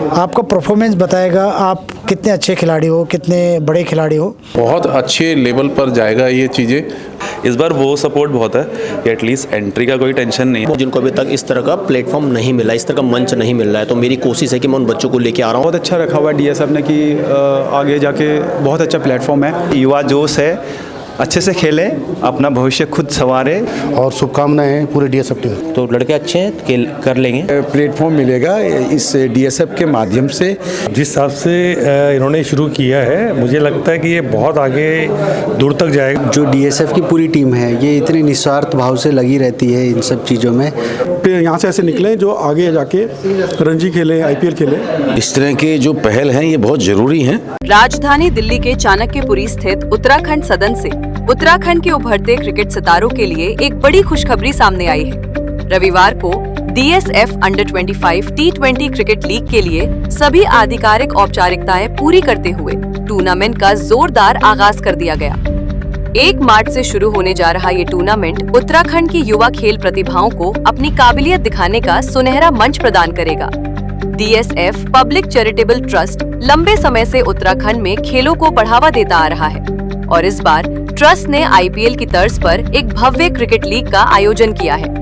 आपका परफॉर्मेंस बताएगा आप कितने अच्छे खिलाड़ी हो, कितने बड़े खिलाड़ी हो। बहुत अच्छे लेवल पर जाएगा ये चीज़ें। इस बार वो सपोर्ट बहुत है कि एटलीस्ट एंट्री का कोई टेंशन नहीं है। जिनको अभी तक इस तरह का प्लेटफॉर्म नहीं मिला, इस तरह का मंच नहीं मिल रहा है, तो मेरी कोशिश है कि मैं उन बच्चों को लेके आ रहा हूँ। बहुत अच्छा रखा हुआ है डीएसएफ ने कि आगे जाके बहुत अच्छा प्लेटफॉर्म है। युवा जोश है, अच्छे से खेलें, अपना भविष्य खुद संवारें। और शुभकामनाएं हैं पूरे डीएसएफ टीम। तो लड़के अच्छे हैं, कर लेंगे। प्लेटफॉर्म मिलेगा इस डीएसएफ के माध्यम से। जिस हिसाब से इन्होंने शुरू किया है, मुझे लगता है कि ये बहुत आगे दूर तक जाएगा। जो डीएसएफ की पूरी टीम है ये इतनी निस्वार्थ भाव से लगी रहती है इन सब चीज़ों में। यहाँ से ऐसे निकले जो आगे जाके रणजी खेलें, आईपीएल खेलें। इस तरह के जो पहल हैं ये बहुत जरूरी हैं। राजधानी दिल्ली के चाणक्यपुरी स्थित उत्तराखंड सदन से उत्तराखंड के उभरते क्रिकेट सितारों के लिए एक बड़ी खुशखबरी सामने आई है। रविवार को DSF अंडर-25 T20 क्रिकेट लीग के लिए सभी आधिकारिक औपचारिकताएं पूरी करते हुए टूर्नामेंट का जोरदार आगाज कर दिया गया। 1 मार्च से शुरू होने जा रहा ये टूर्नामेंट उत्तराखंड की युवा खेल प्रतिभाओं को अपनी काबिलियत दिखाने का सुनहरा मंच प्रदान करेगा। DSF पब्लिक चैरिटेबल ट्रस्ट लंबे समय से उत्तराखंड में खेलों को बढ़ावा देता आ रहा है और इस बार ट्रस्ट ने IPL की तर्ज पर एक भव्य क्रिकेट लीग का आयोजन किया है।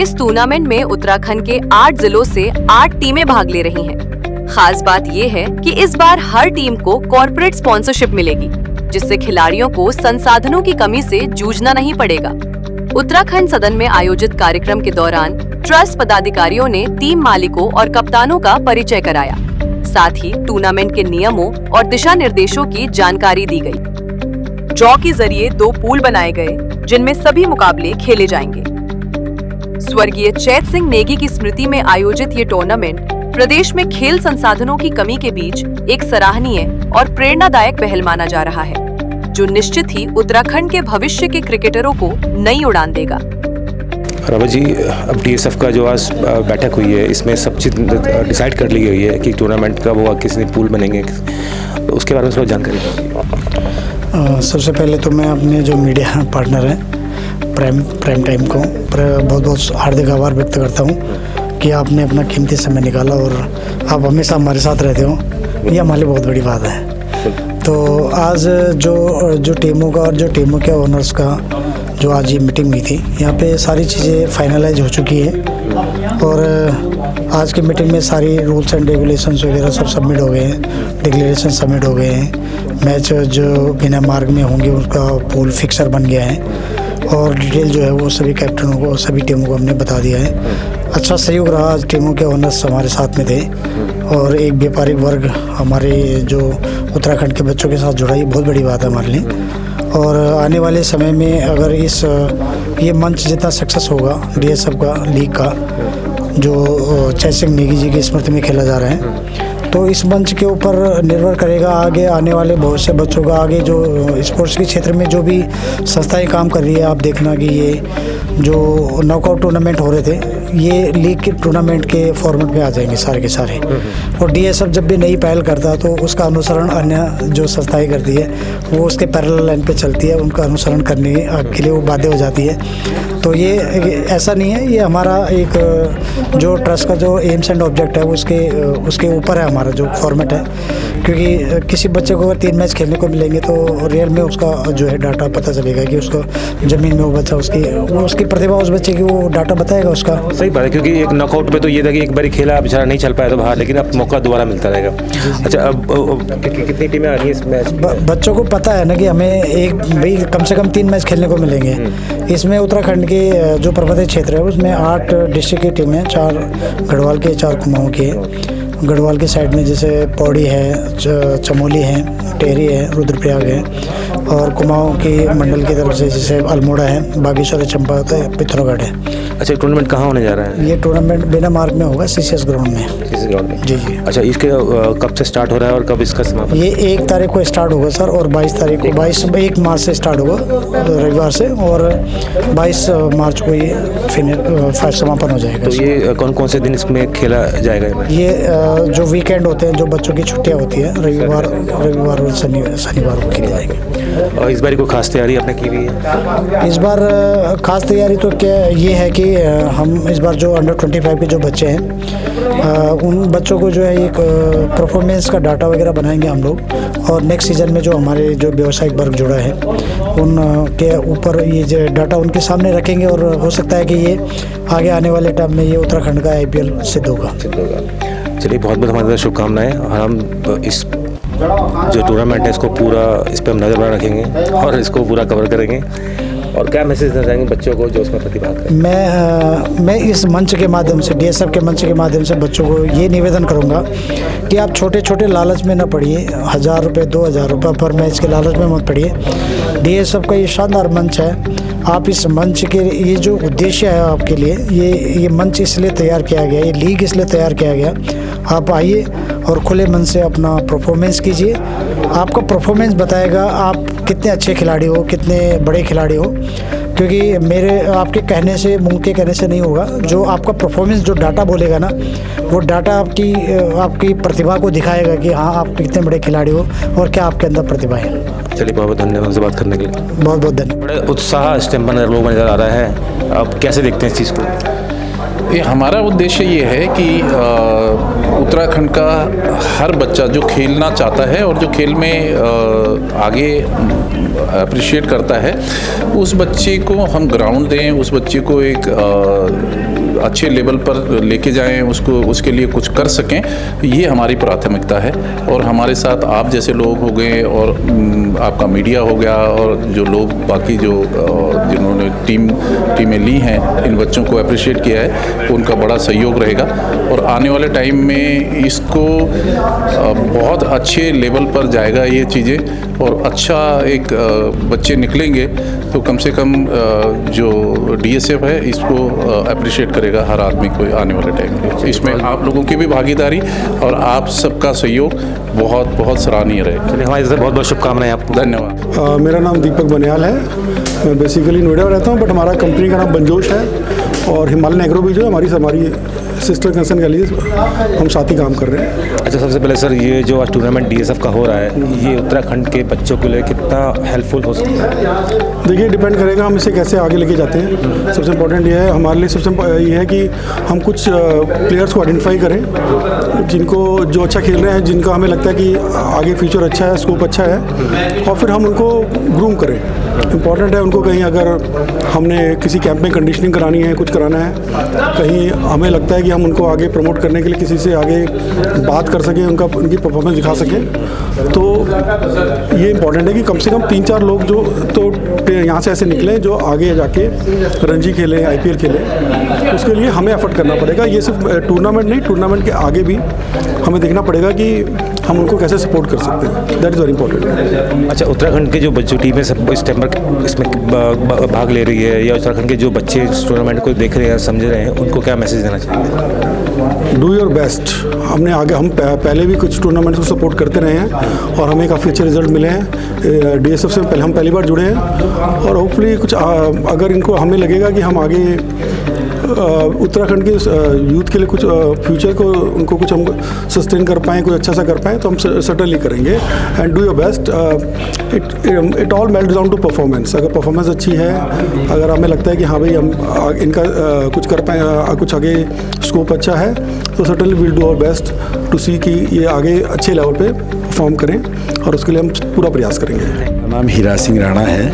इस टूर्नामेंट में उत्तराखंड के 8 जिलों से 8 टीमें भाग ले रही हैं। खास बात ये है कि इस बार हर टीम को कॉर्पोरेट स्पॉन्सरशिप मिलेगी, जिससे खिलाड़ियों को संसाधनों की कमी से जूझना नहीं पड़ेगा। उत्तराखंड सदन में आयोजित कार्यक्रम के दौरान ट्रस्ट पदाधिकारियों ने टीम मालिकों और कप्तानों का परिचय कराया। साथ ही टूर्नामेंट के नियमों और दिशा निर्देशों की जानकारी दी गई। ड्रॉ के जरिए 2 पूल बनाए गए, जिनमें सभी मुकाबले खेले जाएंगे। स्वर्गीय चैत सिंह नेगी की स्मृति में आयोजित ये टूर्नामेंट प्रदेश में खेल संसाधनों की कमी के बीच एक सराहनीय और प्रेरणादायक पहल माना जा रहा है, जो निश्चित ही उत्तराखंड के भविष्य के क्रिकेटरों को नई उड़ान देगा। रावत जी, अब DSF का जो आज बैठक हुई है, इसमें सब चीज़ डिसाइड कर ली गई है कि टूर्नामेंट कब होगा, कितने पूल बनेंगे, उसके बारे में थोड़ा जानकारी दें। सबसे पहले तो मैं अपने जो मीडिया पार्टनर हैं प्राइम टाइम को बहुत बहुत हार्दिक आभार व्यक्त करता हूँ कि आपने अपना कीमती समय निकाला और आप हमेशा हमारे साथ रहते हो। ये हमारे लिए बहुत बड़ी बात है। तो आज जो टीमों का और जो टीमों के ओनर्स का जो आज ये मीटिंग हुई थी, यहाँ पे सारी चीज़ें फाइनलाइज हो चुकी है और आज की मीटिंग में सारी रूल्स एंड रेगुलेशंस वगैरह सब सबमिट हो गए हैं, डिक्लेरेशन सबमिट हो गए हैं। मैच जो बिना मार्ग में होंगे उसका पूल फिक्सर बन गया है और डिटेल जो है वो सभी कैप्टनों को, सभी टीमों को हमने बता दिया है। अच्छा सहयोग रहा, आज टीमों के ओनर्स हमारे साथ में थे और एक व्यापारिक वर्ग हमारे जो उत्तराखंड के बच्चों के साथ जुड़ा, ये बहुत बड़ी बात है हमारे लिए। और आने वाले समय में अगर ये मंच जितना सक्सेस होगा DSF का लीग का, जो चैत सिंह नेगी जी की स्मृति में खेला जा रहा है, तो इस मंच के ऊपर निर्भर करेगा आगे आने वाले बहुत से बच्चों का। आगे जो स्पोर्ट्स के क्षेत्र में जो भी संस्थाएं काम कर रही है, आप देखना कि ये जो नॉकआउट टूर्नामेंट हो रहे थे, ये लीग के टूर्नामेंट के फॉर्मेट में आ जाएंगे सारे के सारे। और DSF जब भी नई पहल करता तो उसका अनुसरण अन्य जो संस्थाएं करती है वो उसके पैरेलल लाइन पे चलती है, उनका अनुसरण करने के लिए वो बाध्य हो जाती है। तो ये ऐसा नहीं है, ये हमारा एक जो ट्रस्ट का जो एम्स एंड ऑब्जेक्ट है उसके ऊपर है हमारा जो फॉर्मेट है। क्योंकि किसी बच्चे को अगर 3 मैच खेलने को मिलेंगे तो रियल में उसका जो है डाटा पता चलेगा कि उसको ज़मीन में वो बच्चा उसकी प्रतिभा, उस बच्चे की वो डाटा बताएगा उसका। सही बात है, क्योंकि एक नॉकआउट में तो ये था कि एक बार खेला बेचारा नहीं चल पाया तो बाहर, लेकिन अब मौका दोबारा मिलता रहेगा। अच्छा, अब कितनी टीमें आ रही हैं इस मैच? बच्चों को पता है ना कि हमें भाई कम से कम 3 मैच खेलने को मिलेंगे। इसमें उत्तराखंड के जो पर्वतीय क्षेत्र है उसमें 8 डिस्ट्रिक्ट की टीमें, 4 गढ़वाल के, 4 कुमाऊं के। गढ़वाल की साइड में जैसे पौड़ी है, चमोली है, टेहरी है, रुद्रप्रयाग है, और कुमाऊं की मंडल की तरफ से जैसे अल्मोड़ा है, बागेश्वर है, चंपा है, पिथौरागढ़ है। अच्छा, टूर्नामेंट कहाँ होने जा रहा है? ये टूर्नामेंट बिना मार्ग में होगा, CCS ग्राउंड में। CCS ग्राउंड में? जी जी। अच्छा, इसके कब से स्टार्ट हो रहा है और कब इसका समापन? ये 1 तारीख को स्टार्ट होगा सर, और 22 तारीख को 1 मार्च से स्टार्ट होगा रविवार से, और 22 मार्च को ये समापन हो जाएगा। तो ये कौन कौन से दिन इसमें खेला जाएगा? ये जो वीकेंड होते हैं, जो बच्चों की छुट्टियां होती हैं, रविवार और शनिवार को खेले जाएंगे। और इस बार कोई खास तैयारी आपने की हुई है? इस बार खास तैयारी तो क्या ये है कि हम इस बार जो अंडर 25 के जो बच्चे हैं उन बच्चों को जो है एक परफॉर्मेंस का डाटा वगैरह बनाएंगे हम लोग, और नेक्स्ट सीज़न में जो हमारे जो व्यावसायिक वर्ग जुड़ा है उन के ऊपर ये जो डाटा उनके सामने रखेंगे, और हो सकता है कि ये आगे आने वाले टाइम में ये उत्तराखंड का IPL सिद्ध होगा। चलिए, बहुत बहुत हमारी शुभकामनाएं। हम इस जो टूर्नामेंट है इसको पूरा इस पर हम नज़र बना रखेंगे और इसको पूरा कवर करेंगे। और क्या मैसेज देना चाहेंगे बच्चों को जो उसमें प्रतिभा करें? मैं इस मंच के माध्यम से, DSF के मंच के माध्यम से बच्चों को ये निवेदन करूँगा कि आप छोटे छोटे लालच में न पड़िए, 1000 रुपये 2000 रुपये पर मैच के लालच में मत पड़िए। DSF का ये शानदार मंच है। आप इस मंच के ये जो उद्देश्य है आपके लिए, ये मंच इसलिए तैयार किया गया, ये लीग इसलिए तैयार किया गया। आप आइए और खुले मन से अपना परफॉर्मेंस कीजिए। आपका परफॉर्मेंस बताएगा आप कितने अच्छे खिलाड़ी हो, कितने बड़े खिलाड़ी हो, क्योंकि मेरे आपके कहने से, मुंह के कहने से नहीं होगा। जो आपका परफॉर्मेंस, जो डाटा बोलेगा ना, वो डाटा आपकी प्रतिभा को दिखाएगा कि हाँ आप कितने बड़े खिलाड़ी हो और क्या आपके अंदर प्रतिभा है। चलिए, बहुत बहुत धन्यवाद से बात करने के लिए। बहुत बहुत धन्यवाद। बड़े उत्साह इस टाइम पर लोगों में नज़र आ रहा है, आप कैसे देखते हैं इस चीज़ को? ये हमारा उद्देश्य ये है कि उत्तराखंड का हर बच्चा जो खेलना चाहता है और जो खेल में आगे अप्रिशिएट करता है, उस बच्चे को हम ग्राउंड दें, उस बच्चे को एक अच्छे लेवल पर लेके जाएं, उसके लिए कुछ कर सकें। ये हमारी प्राथमिकता है। और हमारे साथ आप जैसे लोग हो गए और आपका मीडिया हो गया और जो लोग बाकी जो जिन्होंने टीमें ली हैं, इन बच्चों को अप्रिशिएट किया है, उनका बड़ा सहयोग रहेगा। और आने वाले टाइम में इसको बहुत अच्छे लेवल पर जाएगा ये चीज़ें, और अच्छा एक बच्चे निकलेंगे तो कम से कम जो DSF है इसको अप्रिशिएट करेगा हर आदमी को आने वाले टाइम में। इसमें आप लोगों की भी भागीदारी और आप सबका सहयोग बहुत बहुत सराहनीय रहेगा। चलिए, हमारी तरफ से बहुत बहुत शुभकामनाएं आपको। धन्यवाद। मेरा नाम दीपक बनियाल है। मैं बेसिकली नोएडा में रहता हूँ, बट हमारा कंपनी का नाम बंजोश है, और हिमालयन एग्रो भी जो है हमारी सिस्टर कंसर्न के लिए हम साथ ही काम कर रहे हैं। अच्छा, सबसे पहले सर, ये जो आज टूर्नामेंट DSF का हो रहा है, ये उत्तराखंड के बच्चों के लिए कितना हेल्पफुल हो सकता है? देखिए, डिपेंड करेगा हम इसे कैसे आगे लेके जाते हैं। सबसे इम्पोर्टेंट ये है हमारे लिए, सबसे ये है कि हम कुछ प्लेयर्स को आइडेंटिफाई करें जिनको जो अच्छा खेल रहे हैं, जिनका हमें लगता है कि आगे फ्यूचर अच्छा है, स्कोप अच्छा है, और फिर हम उनको ग्रूम करें। इम्पॉर्टेंट है उनको कहीं अगर हमने किसी कैंप में कंडीशनिंग करानी है, कुछ कराना है, कहीं हमें लगता है कि हम उनको आगे प्रमोट करने के लिए किसी से आगे बात कर सकें, उनकी परफॉर्मेंस दिखा सकें, तो ये इम्पॉर्टेंट है कि कम से कम 3-4 लोग जो तो यहाँ से ऐसे निकलें जो आगे जाके रणजी खेलें, IPL खेलें। उसके लिए हमें एफर्ट करना पड़ेगा। ये सिर्फ टूर्नामेंट नहीं, टूर्नामेंट के आगे भी हमें देखना पड़ेगा कि हम उनको कैसे सपोर्ट कर सकते हैं। That is very important. अच्छा, उत्तराखंड के जो बच्चों टीमें सब इस टाइम पर इसमें भाग ले रही है, या उत्तराखंड के जो बच्चे इस टूर्नामेंट को देख रहे हैं, समझ रहे हैं, उनको क्या मैसेज देना चाहिए? Do your best. हम पहले भी कुछ टूर्नामेंट्स को सपोर्ट करते रहे हैं और हमें काफ़ी अच्छे रिजल्ट मिले हैं। DSF से हम पहली बार जुड़े हैं, और होपफुली कुछ अगर इनको हमें लगेगा कि हम आगे उत्तराखंड के यूथ के लिए कुछ फ्यूचर को उनको कुछ हम सस्टेन कर पाएँ, कुछ अच्छा सा कर पाएँ, तो हम सर्टनली करेंगे। And do your best. It all melt down to performance. अगर परफॉर्मेंस अच्छी है, अगर हमें लगता है कि हाँ भाई हम इनका कुछ कर पाएँ, कुछ आगे स्कोप अच्छा है, तो certainly will do our best to see कि ये आगे अच्छे लेवल पे परफॉर्म करें, और उसके लिए हम पूरा प्रयास करेंगे। मेरा नाम हीरा सिंह राणा है।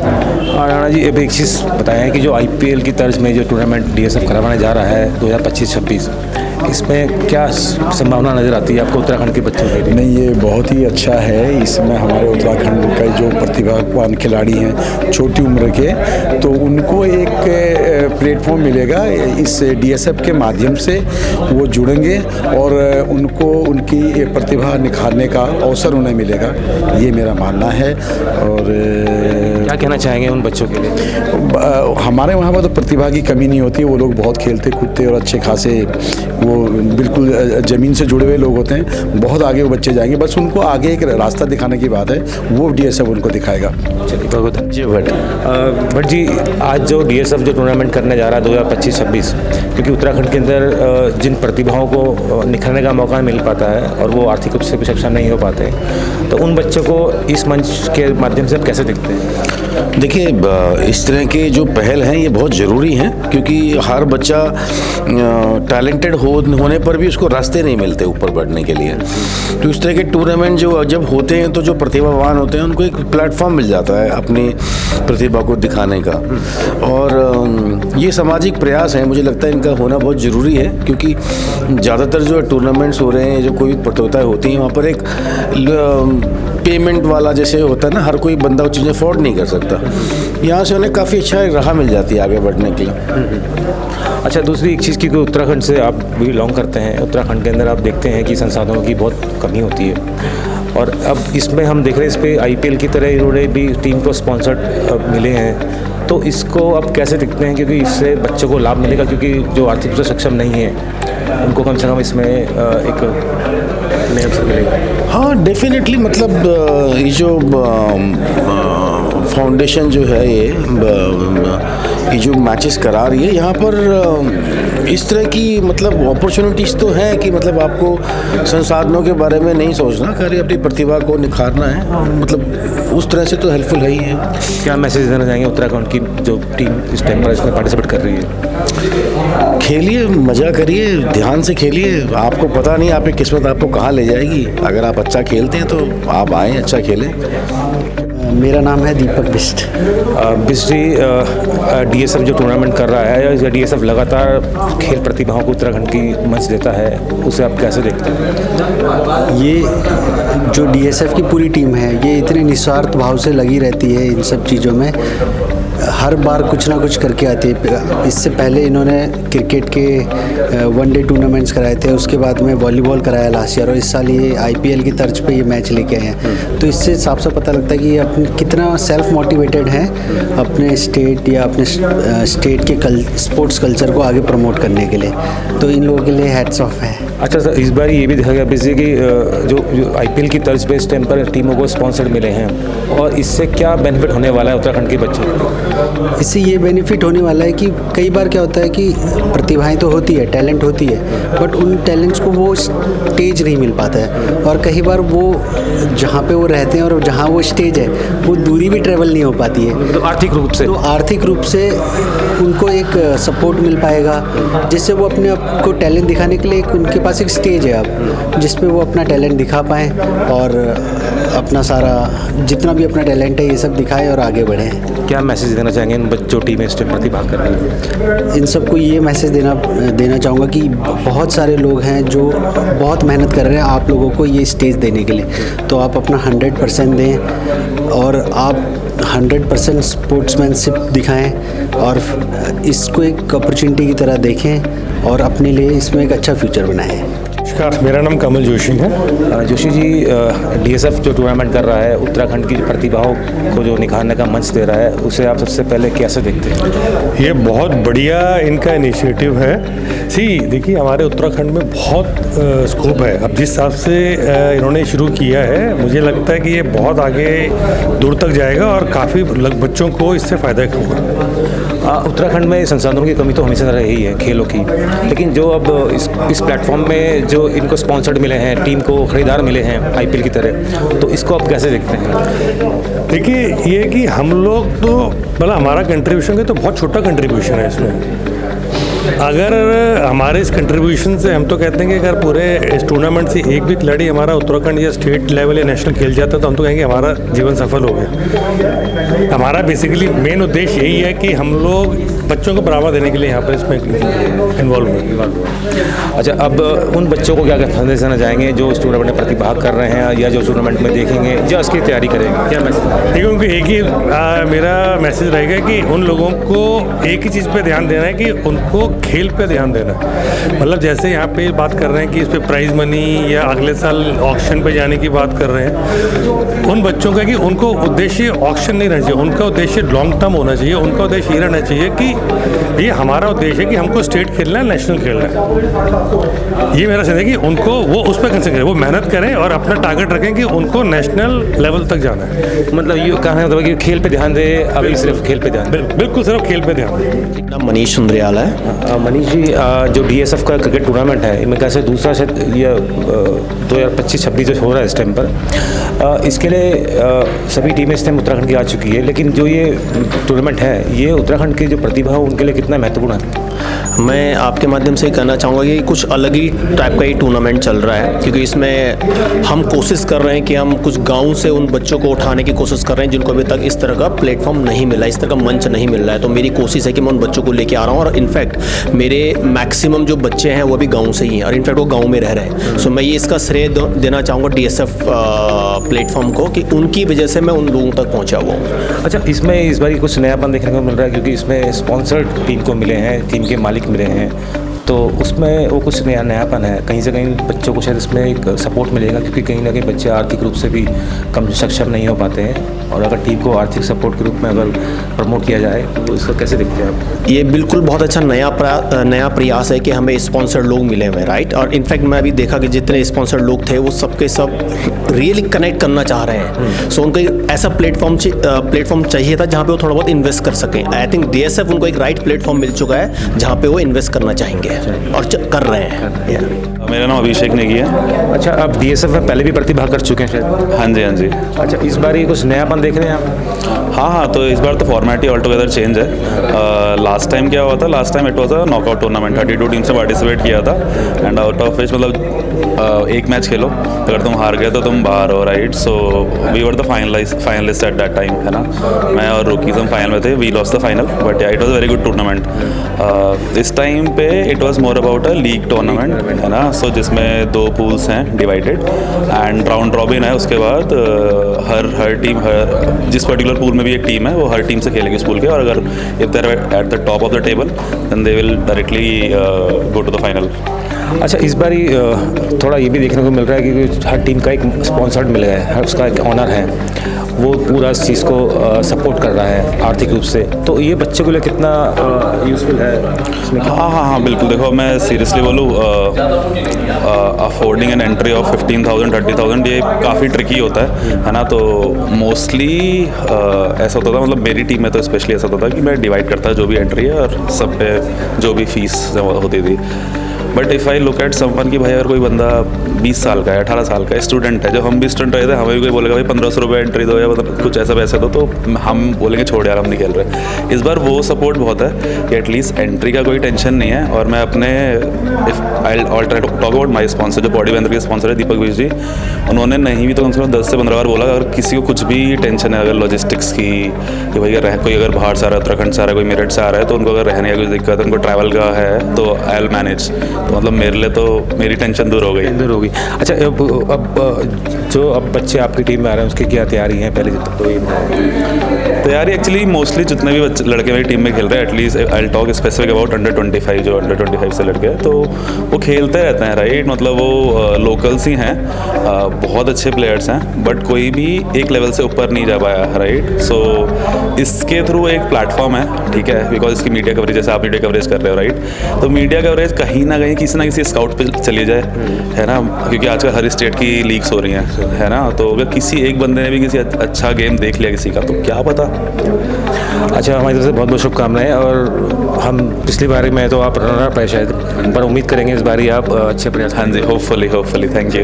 राणा जी, अब एक चीज़ बताएं कि जो IPL की तर्ज में जो टूर्नामेंट DSF करवाने जा रहा है 2025-26, इसमें क्या संभावना नज़र आती है आपको उत्तराखंड के बच्चों के लिए? नहीं, ये बहुत ही अच्छा है। इसमें हमारे उत्तराखंड के जो प्रतिभावान खिलाड़ी हैं छोटी उम्र के, तो उनको एक प्लेटफॉर्म मिलेगा इस DSF के माध्यम से। वो जुड़ेंगे और उनको उनकी प्रतिभा निखारने का अवसर उन्हें मिलेगा, ये मेरा मानना है। और क्या कहना चाहेंगे उन बच्चों के लिए? हमारे वहाँ पर तो प्रतिभा की कमी नहीं होती, वो लोग बहुत खेलते कूदते और अच्छे खासे वो वो बिल्कुल ज़मीन से जुड़े हुए लोग होते हैं, बहुत आगे वो बच्चे जाएंगे। बस उनको आगे एक रास्ता दिखाने की बात है, वो DSF उनको दिखाएगा। चलिए बहुत बहुत जी भट्ट। भट्ट जी, आज जो DSF जो टूर्नामेंट करने जा रहा है 2025-26, क्योंकि उत्तराखंड के अंदर जिन प्रतिभाओं को निखरने का मौका मिल पाता है और वो आर्थिक रूप से भी सक्षम नहीं हो पाते, तो उन बच्चों को इस मंच के माध्यम से आप कैसे देखते हैं? देखिए, इस तरह के जो पहल हैं ये बहुत ज़रूरी हैं, क्योंकि हर बच्चा टैलेंटेड होने पर भी उसको रास्ते नहीं मिलते ऊपर बढ़ने के लिए। तो इस तरह के टूर्नामेंट जो जब होते हैं तो जो प्रतिभावान होते हैं उनको एक प्लेटफॉर्म मिल जाता है अपनी प्रतिभा को दिखाने का। और ये सामाजिक प्रयास है, मुझे लगता है इनका होना बहुत ज़रूरी है, क्योंकि ज़्यादातर जो टूर्नामेंट्स हो रहे हैं, जो कोई प्रतियोगिताएँ होती हैं, वहाँ पर एक पेमेंट वाला जैसे होता है ना, हर कोई बंदा वो चीज़ें अफोर्ड नहीं कर सकता। यहाँ से उन्हें काफ़ी अच्छा एक राह मिल जाती है आगे बढ़ने के लिए। अच्छा, दूसरी एक चीज़ की, उत्तराखंड से आप भी बिलोंग करते हैं, उत्तराखंड के अंदर आप देखते हैं कि संसाधनों की बहुत कमी होती है, और अब इसमें हम देख रहे हैं इस पर IPL की तरह इन्होंने भी टीम को स्पॉन्सर्ड मिले हैं, तो इसको आप कैसे देखते हैं? क्योंकि इससे बच्चों को लाभ मिलेगा, क्योंकि जो आर्थिक रूप से सक्षम नहीं है उनको कम से कम इसमें एक नया अवसर मिलेगा। हाँ, डेफिनेटली। मतलब ये जो फाउंडेशन जो है ये जो मैचेस करा रही है, यहाँ पर इस तरह की मतलब अपॉर्चुनिटीज़ तो हैं कि मतलब आपको संसाधनों के बारे में नहीं सोचना, खाली अपनी प्रतिभा को निखारना है, मतलब उस तरह से तो हेल्पफुल है ही है। क्या मैसेज देना चाहेंगे उत्तराखंड की जो टीम इस टाइम पर इसमें पार्टिसिपेट कर रही है? खेलिए, मज़ा करिए, ध्यान से खेलिए। आपको पता नहीं आपकी किस्मत आपको कहाँ ले जाएगी। अगर आप अच्छा खेलते हैं तो आप आएँ, अच्छा खेलें। मेरा नाम है दीपक बिस्ट। बिस्ट जी, DSF जो टूर्नामेंट कर रहा है, या DSF लगातार खेल प्रतिभाओं को उत्तराखंड की मंच देता है, उसे आप कैसे देखते हैं? ये जो DSF की पूरी टीम है, ये इतने निस्वार्थ भाव से लगी रहती है इन सब चीज़ों में, हर बार कुछ ना कुछ करके आती है। इससे पहले इन्होंने क्रिकेट के वनडे टूर्नामेंट्स कराए थे, उसके बाद में वॉलीबॉल कराया लास्ट ईयर, और इस साल ये IPL की तर्ज पे ये मैच लेके आए हैं। तो इससे साफ साफ पता लगता है कि ये अपने कितना सेल्फ मोटिवेटेड हैं अपने स्टेट या अपने स्टेट के स्पोर्ट्स कल्चर को आगे प्रमोट करने के लिए। तो इन लोगों के लिए हैट्स ऑफ है। अच्छा सर, इस बार ये भी देखा गया बिजली की जो IPL की तर्ज पे इस टाइम पर टीमों को स्पॉन्सर मिले हैं, और इससे क्या बेनिफिट होने वाला है उत्तराखंड के बच्चों को? इससे ये बेनिफिट होने वाला है कि कई बार क्या होता है कि प्रतिभाएं तो होती है, टैलेंट होती है, बट उन टैलेंट्स को वो स्टेज नहीं मिल पाता है, और कई बार वो जहाँ पे वो रहते हैं और जहाँ वो स्टेज है वो दूरी भी ट्रेवल नहीं हो पाती है, तो आर्थिक रूप से उनको एक सपोर्ट मिल पाएगा, जिससे वो अपने आप को टैलेंट दिखाने के लिए उनके पास एक स्टेज है अब, जिसपे वो अपना टैलेंट दिखा पाएँ और अपना सारा जितना भी अपना टैलेंट है ये सब दिखाएं और आगे बढ़ें। क्या मैसेज देना चाहेंगे इन बच्चों टीम में इस टाइम प्रतिभाग कर रही है? इन सबको ये मैसेज देना चाहूँगा कि बहुत सारे लोग हैं जो बहुत मेहनत कर रहे हैं आप लोगों को ये स्टेज देने के लिए, तो आप अपना 100% दें और आप 100% स्पोर्ट्समैनशिप दिखाएं और इसको एक अपॉर्चुनिटी की तरह देखें और अपने लिए इसमें एक अच्छा फ्यूचर बनाएं। नमस्कार, मेरा नाम कमल जोशी है। जोशी जी, DSF जो टूर्नामेंट कर रहा है, उत्तराखंड की प्रतिभाओं को जो निखारने का मंच दे रहा है, उसे आप सबसे पहले कैसे देखते हैं? ये बहुत बढ़िया इनका इनिशिएटिव है। देखिए, हमारे उत्तराखंड में बहुत स्कोप है। अब जिस हिसाब से इन्होंने शुरू किया है, मुझे लगता है कि ये बहुत आगे दूर तक जाएगा और काफ़ी बच्चों को इससे फ़ायदा होगा। उत्तराखंड में संसाधनों की कमी तो हमेशा रही है खेलों की, लेकिन जो अब इस प्लेटफॉर्म में जो इनको स्पॉन्सर्ड मिले हैं, टीम को खरीदार मिले हैं IPL की तरह, तो इसको आप कैसे देखते हैं? देखिए, ये कि हम लोग तो मतलब हमारा कंट्रीब्यूशन है तो बहुत छोटा कंट्रीब्यूशन है इसमें। अगर हमारे इस कंट्रीब्यूशन से हम तो कहते हैं कि अगर पूरे इस टूर्नामेंट से एक भी खिलाड़ी हमारा उत्तराखंड या स्टेट लेवल या नेशनल खेल जाता है तो हम तो कहेंगे हमारा जीवन सफल हो गया। हमारा बेसिकली मेन उद्देश्य यही है कि हम लोग बच्चों को बढ़ावा देने के लिए यहाँ पर इसमें इन्वॉल्व हुए। अच्छा, अब उन बच्चों को क्या संदेश देना चाहेंगे जो इस टूर्नामेंट में प्रतिभाग कर रहे हैं या जो टूर्नामेंट में देखेंगे या इसकी तैयारी करेंगे? क्या मैसेज? देखिए, उनको एक ही मेरा मैसेज रहेगा कि उन लोगों को एक ही चीज़ पे ध्यान देना है कि उनको खेल पे ध्यान देना है। मतलब जैसे यहाँ पे बात कर रहे हैं कि इस पर प्राइज़ मनी या अगले साल ऑक्शन पे जाने की बात कर रहे हैं, उन बच्चों का कि उनको उद्देश्य ऑक्शन नहीं रहना चाहिए, उनका उद्देश्य लॉन्ग टर्म होना चाहिए। उनका उद्देश्य ये रहना चाहिए कि ये हमारा उद्देश्य है कि हमको स्टेट खेलना है, नेशनल खेलना है। ये मेरा है कि उनको वो उस पर कंसंट्रेट करें, वो मेहनत करें और अपना टारगेट रखें कि उनको नेशनल लेवल तक जाना है। मतलब ये कहना मतलब कि खेल पे ध्यान दे, अभी सिर्फ खेल पे ध्यान दे। बिल्कुल सिर्फ खेल पे ध्यान दे। नाम मनीष सुंदरियाल है। मनीष जी, जो DSF का क्रिकेट टूर्नामेंट है, इनमें कैसे दूसरा शायद ये 2025-26 जो हो रहा है इस टाइम पर, इसके लिए सभी टीमें इस टाइम उत्तराखंड की आ चुकी है, लेकिन जो ये टूर्नामेंट है ये उत्तराखंड की जो प्रतिभा है उनके लिए कितना महत्वपूर्ण है? मैं आपके माध्यम से कहना चाहूँगा कि कुछ अलग ही टाइप का ही टूर्नामेंट चल रहा है, क्योंकि इसमें हम कोशिश कर रहे हैं कि हम कुछ गांव से उन बच्चों को उठाने की कोशिश कर रहे हैं जिनको अभी तक इस तरह का प्लेटफॉर्म नहीं मिला, इस तरह का मंच नहीं मिल रहा है। तो मेरी कोशिश है कि मैं उन बच्चों को लेके आ रहा हूँ, और इनफैक्ट मेरे मैक्सिमम जो बच्चे हैं वो भी गाँव से ही हैं, और इनफैक्ट वो गाँव में रह रहे हैं। सो मैं ये इसका श्रेय देना चाहूँगा DSF प्लेटफॉर्म को, कि उनकी वजह से मैं उन लोगों तक पहुँचा हुआ हूँ। अच्छा, इसमें इस बार कुछ नयापन देखने को मिल रहा है, क्योंकि इसमें स्पॉन्सर्ड टीम को मिले हैं, टीम के मालिक मिले हैं, तो उसमें वो कुछ नयापन है। कहीं से कहीं बच्चों को शायद इसमें एक सपोर्ट मिलेगा, क्योंकि कहीं ना कहीं बच्चे आर्थिक रूप से भी कम सक्षम नहीं हो पाते हैं, और अगर टीम को आर्थिक सपोर्ट के रूप में अगर प्रमोट किया जाए तो इसको कैसे देखते हैं आप? ये बिल्कुल बहुत अच्छा नया प्रयास है कि हमें स्पॉन्सर्ड लोग मिले हुए हैं, राइट। और इनफैक्ट मैं अभी देखा कि जितने स्पॉन्सर्ड लोग थे वो सबके सब रियली कनेक्ट करना चाह रहे हैं। सो उनको एक ऐसा प्लेटफॉर्म चाहिए था जहाँ पे वो थोड़ा बहुत इन्वेस्ट कर सकें। आई थिंक DSF उनको एक राइट प्लेटफॉर्म मिल चुका है जहाँ पे वो इन्वेस्ट करना चाहेंगे और कर रहे हैं। मेरा नाम अभिषेक नेगी है। अच्छा, आप DSF में पहले भी प्रतिभाग कर चुके हैं शायद? हाँ जी, हाँ जी। अच्छा, इस बार ये कुछ नयापन देख रहे हैं आप? हाँ, तो इस बार तो फॉर्मेट ही ऑल टुगेदर चेंज है। लास्ट टाइम क्या हुआ था, last time it was a knockout tournament, 32 team से पार्टिसिपेट किया था, एंड आउट ऑफ विच मतलब एक मैच खेलो, अगर तुम हार गए तो तुम बाहर हो, right. So we were the finalist at that time, है ना। मैं और रूकीज हम फाइनल में थे, we lost the final, but it was very good tournament. इस टाइम पे it was more about a league tournament, है ना। सो जिसमें 2 पूल्स हैं डिवाइडेड, एंड राउंड रॉबिन है। उसके बाद हर टीम जिस पर्टिकुलर पूल में भी एक टीम है वो हर टीम से खेलेगी उस पूल के, और अगर if they are at the top of the table then they will directly go to the final. अच्छा, इस बार थोड़ा ये भी देखने को मिल रहा है कि हर टीम का एक स्पॉन्सर्ड मिल गया है, उसका एक ऑनर है, वो पूरा इस चीज़ को सपोर्ट कर रहा है आर्थिक रूप से, तो ये बच्चों के लिए कितना यूज़फुल है इसमें? हाँ, बिल्कुल। देखो, मैं सीरियसली बोलूँ, अफोर्डिंग एन एंट्री ऑफ 15,000 30,000 ये काफ़ी ट्रिकी होता है ना। तो मोस्टली ऐसा होता था, मतलब मेरी टीम में तो स्पेशली ऐसा होता था कि मैं डिवाइड करता जो भी एंट्री है और सब पे जो भी फीस होती थी। But if I look at someone कि भाई अगर कोई बंदा 20 साल का है, 18 साल का स्टूडेंट है, जब हम भी स्टूडेंट रहे थे, हमें भी कोई बोलेगा भाई 1500 रुपये एंट्री दो या मतलब कुछ ऐसा पैसे दो, तो हम बोलेंगे छोड़ यार हम नहीं खेल रहे। इस बार वो सपोर्ट बहुत है कि एटलीस्ट एंट्री का कोई टेंशन नहीं है। और मैं अपने I try to talk about my sponsor, जो बॉडी बैंडर के स्पॉन्सर है दीपक विज जी, उन्होंने नहीं भी तो कम से कम 10 से 15 बार बोला अगर किसी को कुछ भी टेंशन है, अगर लॉजिस्टिक्स की, कि भाई कोई अगर बाहर से आ रहा है, उत्तराखंड से आ रहा है, कोई मेरठ से आ रहा है, तो उनको अगर रहने का कुछ दिक्कत है, उनको ट्रैवल का है, तो आई विल मैनेज। तो मतलब मेरे लिए तो मेरी टेंशन दूर हो गई। अच्छा, अब बच्चे आपकी टीम में आ रहे हैं, उसकी क्या तैयारी है पहले? तो तैयारी एक्चुअली मोस्टली जितने भी बच्चे लड़के मेरी टीम में खेल रहे हैं, at least I talk specific about under 25, जो अंडर 25 से लड़के हैं, तो वो खेलते रहते हैं, राइट। मतलब वो लोकल्स ही हैं, बहुत अच्छे प्लेयर्स हैं, बट कोई भी एक लेवल से ऊपर नहीं जा पाया, राइट। सो इसके थ्रू एक प्लेटफॉर्म है, ठीक है, बिकॉज इसकी मीडिया कवरेज, जैसे आप मीडिया कवरेज कर रहे हो, राइट, तो मीडिया कवरेज कहीं ना कहीं किसी ना किसी स्काउट पे चली जाए, है ना, क्योंकि आजकल हर स्टेट की लीग्स हो रही हैं, है ना। तो अगर किसी एक बंदे ने भी किसी अच्छा गेम देख लिया किसी का, तो क्या पता। अच्छा, हमारी तरफ से बहुत बहुत शुभकामनाएं, और हम पिछली बारी में तो आप रनर अप है शायद, पर उम्मीद करेंगे इस बारी आप अच्छे प्रयास। हाँ जी, होपफुली, थैंक यू।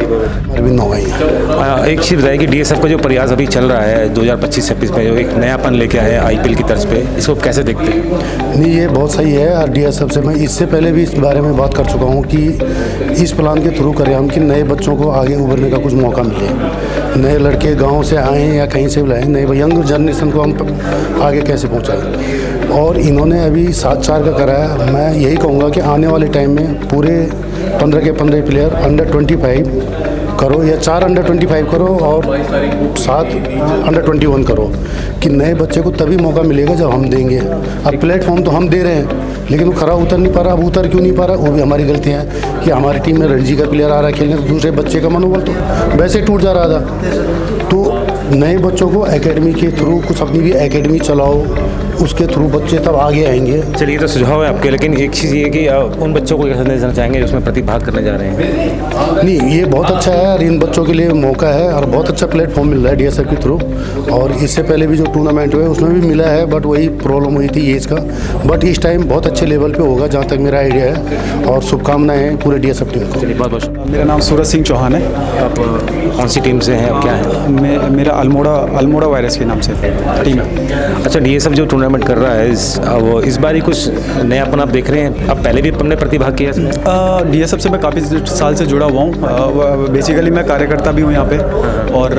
एक चीज़ बताइए कि DSF का जो प्रयास अभी चल रहा है 2025-26 में, जो एक नयापन लेके आए हैं IPL की तर्ज पे, इसको कैसे देखते हैं? नहीं, ये बहुत सही है DSF से। मैं इससे पहले भी इस बारे में बात कर चुका हूँ कि इस प्लान के थ्रू करें हम कि नए बच्चों को आगे उभरने का कुछ मौका मिले। नए लड़के गांव से आएँ या कहीं से भी लाएँ, नए यंग जनरेशन को हम आगे कैसे पहुँचाएँ। और इन्होंने अभी 7-4 का कराया। मैं यही कहूँगा कि आने वाले टाइम में पूरे 15 के 15 प्लेयर अंडर 25 करो, या 4 अंडर 25 करो और 7 अंडर 21 करो, कि नए बच्चे को तभी मौका मिलेगा जब हम देंगे। अब प्लेटफॉर्म तो हम दे रहे हैं, लेकिन वो खरा उतर नहीं पा रहा। अब उतर क्यों नहीं पा रहा, वो भी हमारी गलतियाँ हैं कि हमारी टीम में रणजी का प्लेयर आ रहा है खेलने, तो दूसरे बच्चे का मनोबल तो वैसे टूट जा रहा था। तो नए बच्चों को एकेडमी के थ्रू कुछ अपनी भी एकेडमी चलाओ, उसके थ्रू बच्चे तब आगे आएंगे। चलिए तो सुझाव है आपके, लेकिन एक चीज़ ये कि उन बच्चों को क्या संदेश देना चाहेंगे जो उसमें प्रतिभाग करने जा रहे हैं? नहीं, ये बहुत अच्छा है और इन बच्चों के लिए मौका है और बहुत अच्छा प्लेटफॉर्म मिल रहा है DSF के थ्रू। और इससे पहले भी जो टूर्नामेंट हुए उसमें भी मिला है, बट वही प्रॉब्लम हुई थी एज का। बट इस टाइम बहुत अच्छे लेवल पे होगा जहाँ तक मेरा आइडिया है, और शुभकामनाएं हैं पूरे DSF टीम को। चलिए बहुत बहुत। मेरा नाम सूरज सिंह चौहान है। आप कौन सी टीम से हैं, क्या है? मेरा अल्मोड़ा वायरस के नाम से टीम है। अच्छा, DSF जो टूर्नामेंट कर रहा है अब इस बार ही कुछ नयापन आप देख रहे हैं? अब पहले भी अपने प्रतिभाग किया इसमें? DSF से मैं काफ़ी साल से जुड़ा हुआ हूँ। बेसिकली मैं कार्यकर्ता भी हूँ यहाँ पे, और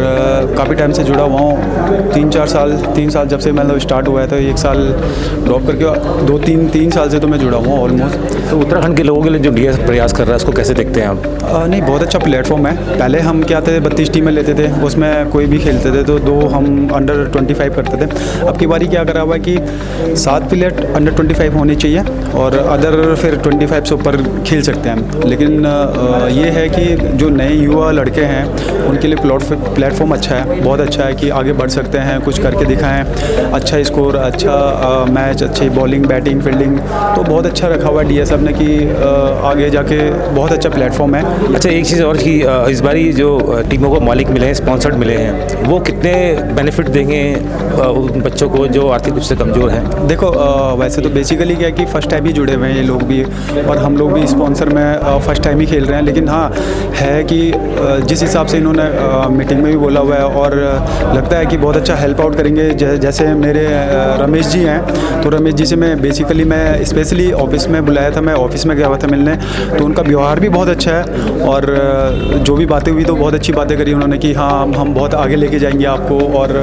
काफ़ी टाइम से जुड़ा हुआ हूँ। 3 साल जब से मतलब स्टार्ट हुआ है, तो 1 साल ड्रॉप करके 2-3 साल से तो मैं जुड़ा हुआ हूँ ऑलमोस्ट। तो उत्तराखंड के लोगों के लिए जो DSF प्रयास कर रहा है उसको कैसे देखते हैं आप? नहीं, बहुत अच्छा प्लेटफॉर्म है। पहले हम क्या थे, 32 टीमें लेते थे, उसमें कोई भी खेलते थे, तो 2 हम अंडर 25 करते थे। अब की बारी क्या करा हुआ है कि 7 प्लेयर अंडर 25 होने चाहिए, और अदर फिर 25 से ऊपर खेल सकते हैं। लेकिन ये है कि जो नए युवा लड़के हैं उनके लिए प्लेटफॉर्म अच्छा है, बहुत अच्छा है कि आगे बढ़ सकते हैं, कुछ करके दिखाएं, अच्छा स्कोर, अच्छा मैच, अच्छी बॉलिंग, बैटिंग, फील्डिंग, तो बहुत अच्छा रखा हुआ है DSF ने कि आगे जाके बहुत अच्छा प्लेटफॉर्म है। अच्छा, एक चीज़ और कि इस बारी जो टीमों को मालिक मिले हैं, स्पॉन्सर्ड मिले हैं, वो कितने बेनिफिट देंगे उन बच्चों को जो आर्थिक रूप से कमज़ोर हैं? देखो, वैसे तो बेसिकली क्या है कि फ़र्स्ट टाइम ही जुड़े हुए हैं ये लोग भी, और हम लोग भी स्पॉन्सर में फ़र्स्ट टाइम ही खेल रहे हैं। लेकिन हाँ है कि जिस हिसाब से इन्होंने मीटिंग में भी बोला हुआ है, और लगता है कि बहुत अच्छा हेल्प आउट करेंगे। जैसे मेरे रमेश जी हैं, तो रमेश जी से मैं स्पेशली ऑफिस में बुलाया था, मैं ऑफिस में गया हुआ था मिलने, तो उनका व्यवहार भी बहुत अच्छा है, और जो भी बातें हुई तो बहुत अच्छी बातें करी उन्होंने कि हाँ हम बहुत आगे लेके जाएंगे आपको, और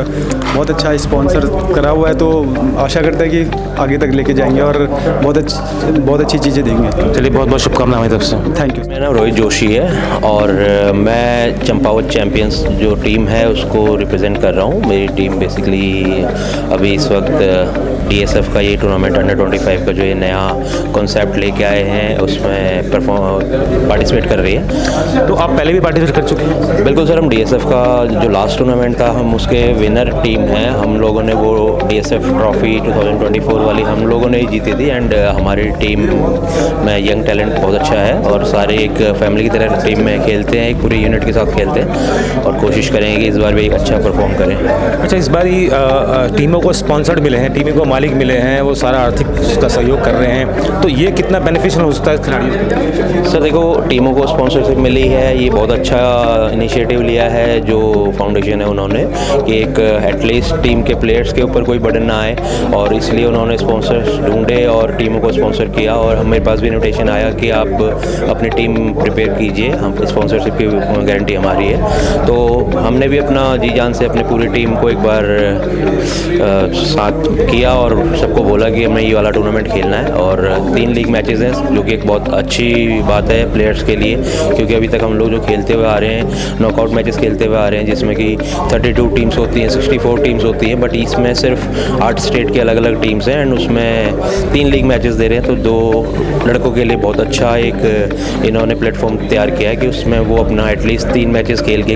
बहुत अच्छा स्पॉन्सर करा हुआ है, तो आशा करते हैं कि आगे तक लेके जाएंगे और बहुत अच्छी चीज़ें देंगे। चलिए, बहुत बहुत शुभकामनाएं हमारी तरफ से। Thank you. मेरा नाम रोहित जोशी है, और मैं चंपावत चैम्पियंस जो टीम है उसको रिप्रेजेंट कर रहा हूँ। मेरी टीम बेसिकली अभी इस वक्त DSF का ये टूर्नामेंट अंडर 25 का जो ये नया कॉन्सेप्ट लेके आए हैं उसमें पार्टिसिपेट कर रही है। तो आप पहले भी पार्टिसिपेट कर चुके हैं? बिल्कुल सर, हम DSF का जो लास्ट टूर्नामेंट था हम उसके विनर टीम हैं। हम लोगों ने वो DSF ट्रॉफी 2024 वाली हम लोगों ने ही जीती थी, एंड हमारी टीम में यंग टैलेंट बहुत अच्छा है, और सारे एक फैमिली की तरह टीम में खेलते हैं, एक पूरी यूनिट के साथ खेलते हैं, और कोशिश करेंगे कि इस बार भी एक अच्छा परफॉर्म करें। अच्छा, इस बार टीमों को स्पॉन्सर्ड मिले हैं, टीमों को मालिक मिले हैं, वो सारा आर्थिक का सहयोग कर रहे हैं, तो ये कितना बेनिफिशियल हो सकता है खिलाड़ियों? सर देखो, टीमों को स्पॉन्सरशिप मिली है, ये बहुत अच्छा इनिशिएटिव लिया है जो फाउंडेशन है उन्होंने, कि एक एटलीस्ट टीम के प्लेयर्स के ऊपर कोई बर्डन ना आए, और इसलिए उन्होंने स्पॉन्सर्स ढूंढे और टीमों को स्पॉन्सर किया। और मेरे पास भी इन्विटेशन आया कि आप अपनी टीम प्रिपेयर कीजिए, हम स्पॉन्सरशिप की गारंटी हमारी है। तो हमने भी अपना जी जान से अपनी पूरी टीम को एक बार साथ किया और सबको बोला कि हमें ये वाला टूर्नामेंट खेलना है। और 3 लीग मैचेस हैं जो कि एक बहुत अच्छी बात है प्लेयर्स के लिए, क्योंकि अभी तक हम लोग जो खेलते हुए आ रहे हैं नॉकआउट मैचेस खेलते हुए आ रहे हैं, जिसमें कि 32 टीम्स होती हैं, 64 टीम्स होती हैं, बट इसमें सिर्फ 8 स्टेट की अलग अलग टीम्स हैं, एंड उसमें 3 लीग मैचेस दे रहे हैं। तो 2 लड़कों के लिए बहुत अच्छा एक इन्होंने प्लेटफॉर्म तैयार किया है कि उसमें वो अपना एटलीस्ट 3 मैचेस खेल के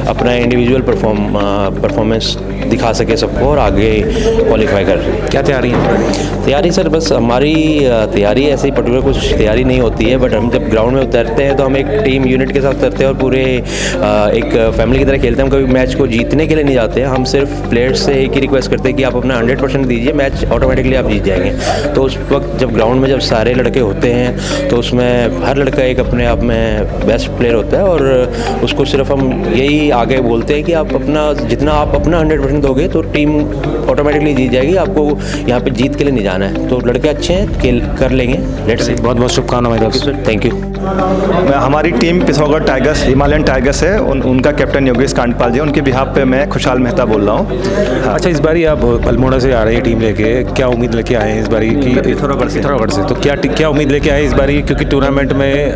अपना इंडिविजुअल परफॉर्मेंस दिखा सके सबको और आगे क्वालिफाई कर। क्या तैयारी है? तैयारी सर बस हमारी तैयारी ऐसे ही पर्टिकुलर कुछ तैयारी नहीं होती है, बट हम जब ग्राउंड में उतरते हैं तो हम एक टीम यूनिट के साथ उतरते हैं और पूरे एक फैमिली की तरह खेलते हैं। हम कभी मैच को जीतने के लिए नहीं जाते हैं, हम सिर्फ प्लेयर्स से एक ही रिक्वेस्ट करते हैं कि आप अपना 100% दीजिए, मैच ऑटोमेटिकली आप जीत जाएंगे। तो उस वक्त जब ग्राउंड में जब सारे लड़के होते हैं तो उसमें हर लड़का एक अपने आप में बेस्ट प्लेयर होता है, और उसको सिर्फ हम यही आगे बोलते हैं कि आप अपना जितना आप अपना 100% दोगे तो टीम ऑटोमेटिकली जीत जाएगी, आपको यहाँ पे जीत के लिए नहीं जाना है। तो लड़के अच्छे हैं, खेल कर लेंगे। Let's see. बहुत बहुत शुभकामनाएं सर, थैंक यू। हमारी team Pithoragarh tigers Himalayan tigers है, उनका कैप्टन योगेश कांडपाल जी, उनके बिहाफ पे मैं खुशहाल मेहता बोल रहा हूँ। अच्छा, इस बारी आप अल्मोड़ा से आ रही है टीम लेके, क्या उम्मीद लेके आए हैं इस बारी की? पिथौरागढ़ से तो क्या उम्मीद लेके आए इस बारी, क्योंकि टूर्नामेंट में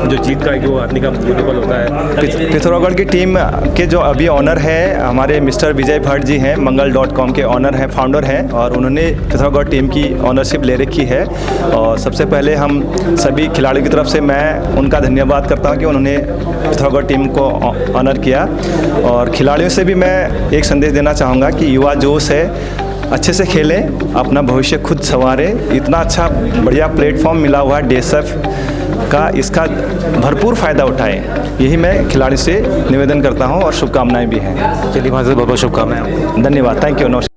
जो जीत का एक वो आदमी का मनोबल होता है। पिथौरागढ़ की टीम के जो अभी ऑनर है हमारे मिस्टर विजय भट्ट जी हैं, मंगल.com के ऑनर हैं, फाउंडर हैं, और उन्होंने पिथौरागढ़ टीम की ऑनरशिप ले रखी है। और सबसे पहले हम सभी खिलाड़ियों की तरफ से मैं उनका धन्यवाद करता हूं कि उन्होंने पिथौरागढ़ टीम को ऑनर किया। और खिलाड़ियों से भी मैं एक संदेश देना चाहूँगा कि युवा जोश है, अच्छे से खेलें, अपना भविष्य खुद संवारें। इतना अच्छा बढ़िया प्लेटफॉर्म मिला हुआ है DSF का, इसका भरपूर फ़ायदा उठाएं। यही मैं खिलाड़ी से निवेदन करता हूं और शुभकामनाएं भी हैं। चलिए वहाँ से बहुत बहुत शुभकामनाएं। धन्यवाद, थैंक यू, नमस्कार।